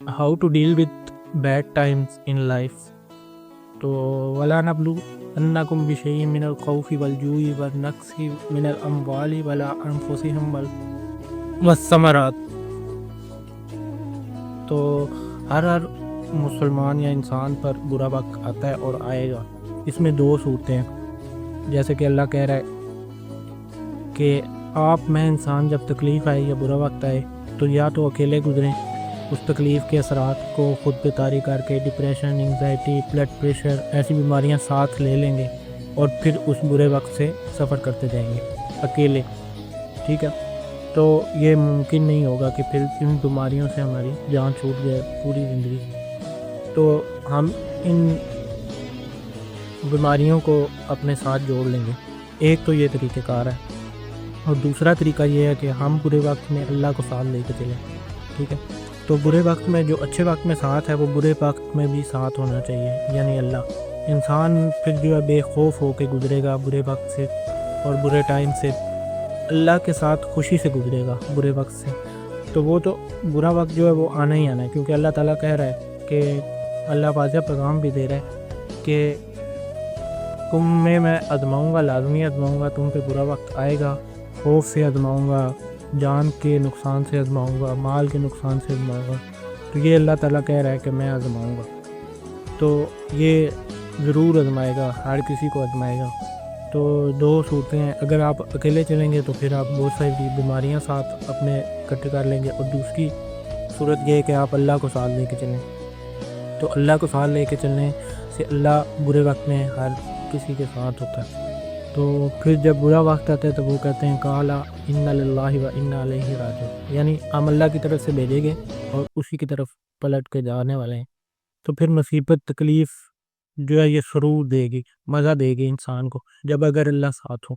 How to deal with bad times in life. تو ولا نبلونکم بشیء من الخوف والجوع والنقص من الاموال والانفسهم والثمرات. تو ہر مسلمان یا انسان پر برا وقت آتا ہے اور آئے گا. اس میں دو صورتیں ہیں، جیسے کہ اللہ کہہ رہا ہے کہ آپ میں انسان جب تکلیف آئے یا برا وقت آئے تو یا تو اکیلے گزریں، اس تکلیف کے اثرات کو خود پہ طاری کر کے ڈپریشن، انگزائٹی، بلڈ پریشر ایسی بیماریاں ساتھ لے لیں گے اور پھر اس برے وقت سے سفر کرتے جائیں گے اکیلے. ٹھیک ہے، تو یہ ممکن نہیں ہوگا کہ پھر ان بیماریوں سے ہماری جان چھوٹ جائے پوری زندگی. تو ہم ان بیماریوں کو اپنے ساتھ جوڑ لیں گے. ایک تو یہ طریقہ کار ہے، اور دوسرا طریقہ یہ ہے کہ ہم برے وقت میں اللہ کو ساتھ لے کے چلیں. ٹھیک ہے، تو برے وقت میں جو اچھے وقت میں ساتھ ہے وہ برے وقت میں بھی ساتھ ہونا چاہیے، یعنی اللہ. انسان پھر جو ہے بے خوف ہو کے گزرے گا برے وقت سے اور برے ٹائم سے، اللہ کے ساتھ خوشی سے گزرے گا برے وقت سے. تو وہ تو برا وقت جو ہے وہ آنا ہی آنا ہے، کیونکہ اللہ تعالیٰ کہہ رہا ہے کہ اللہ واضح پیغام بھی دے رہا ہے کہ تم میں آزماؤں گا، لازمی آزماؤں گا، تم پہ برا وقت آئے گا، خوف سے آزماؤں گا، جان کے نقصان سے آزماؤں گا، مال کے نقصان سے آزماؤں گا. تو یہ اللہ تعالیٰ کہہ رہا ہے کہ میں آزماؤں گا. تو یہ ضرور آزمائے گا، ہر کسی کو آزمائے گا. تو دو صورتیں ہیں، اگر آپ اکیلے چلیں گے تو پھر آپ بہت ساری بیماریاں ساتھ اپنے اکٹھے کر لیں گے، اور دوسری صورت یہ ہے کہ آپ اللہ کو ساتھ لے کے چلیں. تو اللہ کو ساتھ لے کے چلنے سے اللہ برے وقت میں ہر کسی کے ساتھ ہوتا ہے. تو پھر جب برا وقت آتا ہے تو وہ کہتے ہیں قال انا للہ و انا الیہ راجعون، یعنی ہم اللہ کی طرف سے بھیجے گے اور اسی کی طرف پلٹ کے جانے والے ہیں. تو پھر مصیبت، تکلیف جو ہے یہ سرور دے گی، مزہ دے گی انسان کو جب اگر اللہ ساتھ ہو.